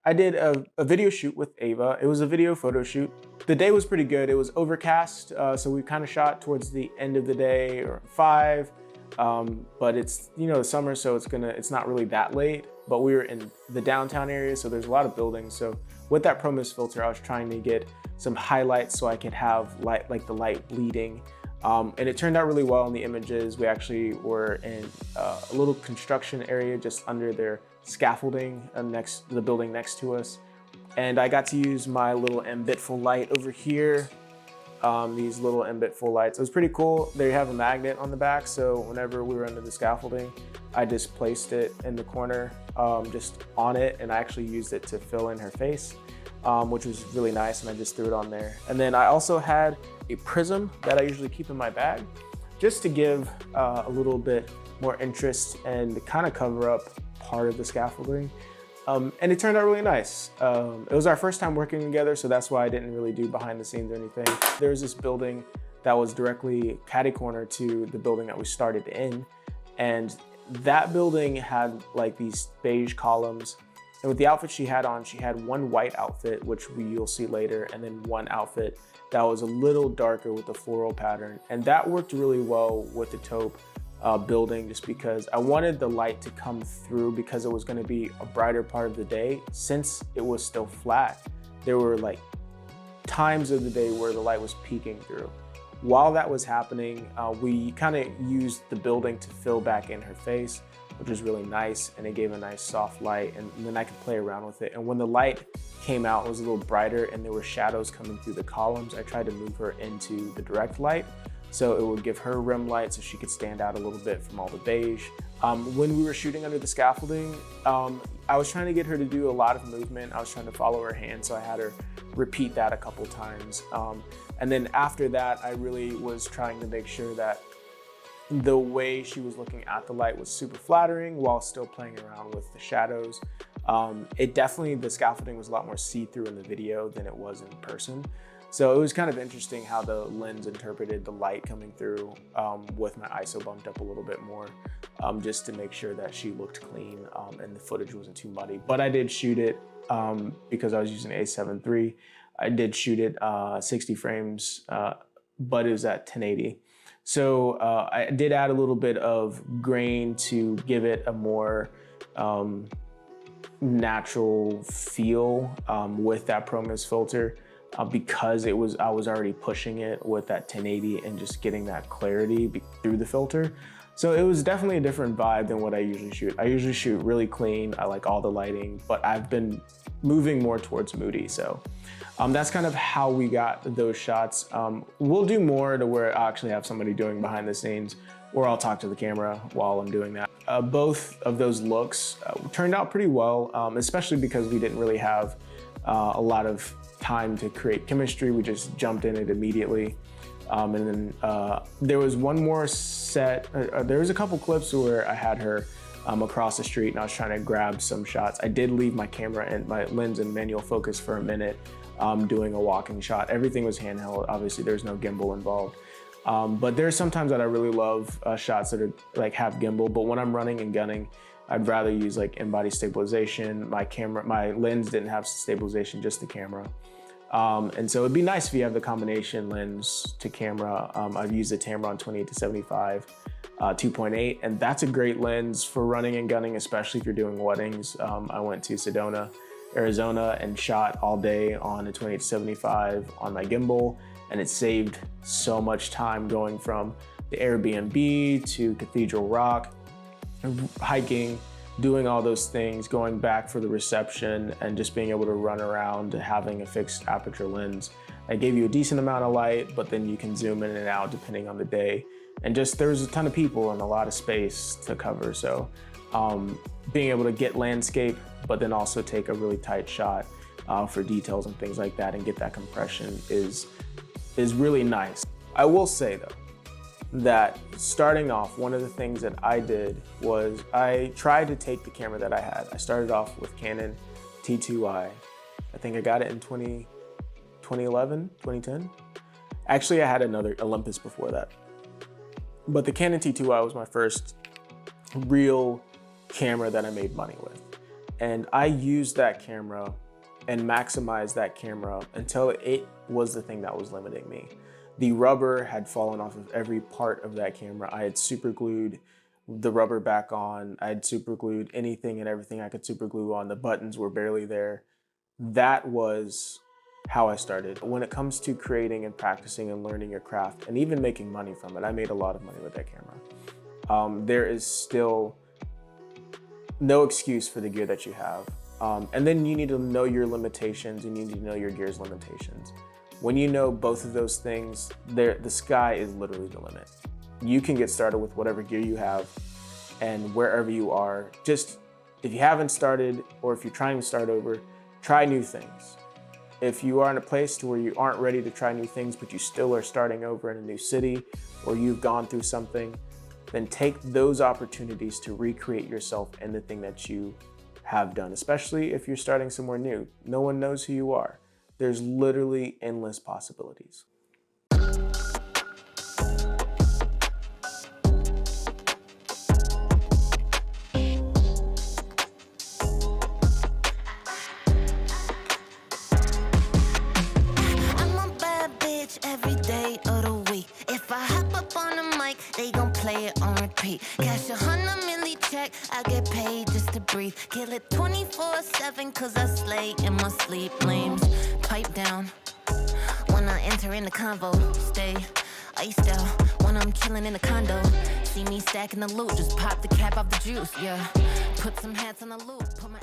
I did a video shoot with AVA. It was a video photo shoot. The day was pretty good. It was overcast, so we kind of shot towards the end of the day or 5. But it's, the summer, so it's not really that late. But we were in the downtown area, so there's a lot of buildings. So with that Pro Mist filter, I was trying to get some highlights so I could have light, like the light bleeding. And it turned out really well in the images. We actually were in a little construction area just under their scaffolding next to the building next to us. And I got to use my little Ambitful light over here. These little Ambitful lights. It was pretty cool. They have a magnet on the back, so whenever we were under the scaffolding, I just placed it in the corner, just on it, and I actually used it to fill in her face, which was really nice, and I just threw it on there. And then I also had a prism that I usually keep in my bag, just to give a little bit more interest and kind of cover up part of the scaffolding. And it turned out really nice. It was our first time working together, so that's why I didn't really do behind the scenes or anything. There was this building that was directly catty-corner to the building that we started in, and that building had like these beige columns. And with the outfit she had on, she had one white outfit, which you'll see later, and then one outfit that was a little darker with the floral pattern. And that worked really well with the taupe building, just because I wanted the light to come through, because it was going to be a brighter part of the day. Since it was still flat, there were like times of the day where the light was peeking through. While that was happening, we kind of used the building to fill back in her face, which was really nice, and it gave a nice soft light, and then I could play around with it. And when the light came out, it was a little brighter and there were shadows coming through the columns. I tried to move her into the direct light, so it would give her rim light so she could stand out a little bit from all the beige. When we were shooting under the scaffolding, I was trying to get her to do a lot of movement. I was trying to follow her hand, so I had her repeat that a couple times. And then after that, I really was trying to make sure that the way she was looking at the light was super flattering while still playing around with the shadows. The scaffolding was a lot more see-through in the video than it was in person. So it was kind of interesting how the lens interpreted the light coming through, with my ISO bumped up a little bit more, just to make sure that she looked clean, and the footage wasn't too muddy. But I did shoot it, because I was using A7 III. I did shoot it 60 frames, but it was at 1080. So I did add a little bit of grain to give it a more natural feel with that Pro Mist filter, because I was already pushing it with that 1080 and just getting that clarity through the filter. So it was definitely a different vibe than what I usually shoot. I usually shoot really clean. I like all the lighting, but I've been moving more towards moody. So that's kind of how we got those shots. We'll do more to where I actually have somebody doing behind the scenes, or I'll talk to the camera while I'm doing that. Both of those looks turned out pretty well, especially because we didn't really have a lot of time to create chemistry. We just jumped in it immediately. And then there was one more set. There was a couple clips where I had her across the street and I was trying to grab some shots. I did leave my camera and my lens in manual focus for a minute, doing a walking shot. Everything was handheld. Obviously, there's no gimbal involved. But there's sometimes that I really love shots that are like have gimbal, but when I'm running and gunning, I'd rather use like in-body stabilization. My lens didn't have stabilization, just the camera. And so it'd be nice if you have the combination lens to camera. I've used the Tamron 28-75 2.8, and that's a great lens for running and gunning, especially if you're doing weddings. I went to Sedona, Arizona, and shot all day on a 28-75 on my gimbal, and it saved so much time going from the Airbnb to Cathedral Rock, hiking, doing all those things, going back for the reception, and just being able to run around to having a fixed aperture lens. That gave you a decent amount of light, but then you can zoom in and out depending on the day. And just there's a ton of people and a lot of space to cover. So being able to get landscape, but then also take a really tight shot for details and things like that and get that compression is really nice. I will say though, that starting off, one of the things that I did was I tried to take the camera that I had. I started off with Canon T2i. I think I got it in 2011, 2010. Actually, I had another Olympus before that. But the Canon T2i was my first real camera that I made money with. And I used that camera and maximized that camera until it was the thing that was limiting me. The rubber had fallen off of every part of that camera. I had super glued the rubber back on. I had super glued anything and everything I could super glue on. The buttons were barely there. That was how I started. When it comes to creating and practicing and learning your craft and even making money from it, I made a lot of money with that camera. There is still no excuse for the gear that you have. And then you need to know your limitations and you need to know your gear's limitations. When you know both of those things, the sky is literally the limit. You can get started with whatever gear you have and wherever you are. Just if you haven't started or if you're trying to start over, try new things. If you are in a place to where you aren't ready to try new things, but you still are starting over in a new city or you've gone through something, then take those opportunities to recreate yourself in the thing that you have done, especially if you're starting somewhere new. No one knows who you are. There's literally endless possibilities. They gon' play it on repeat. Cash 100 milli check, I get paid just to breathe. Kill it 24/7, cause I slay in my sleep. Flames pipe down when I enter in the convo. Stay iced out when I'm chilling in the condo. See me stacking the loot, just pop the cap off the juice, yeah. Put some hats on the loop, put my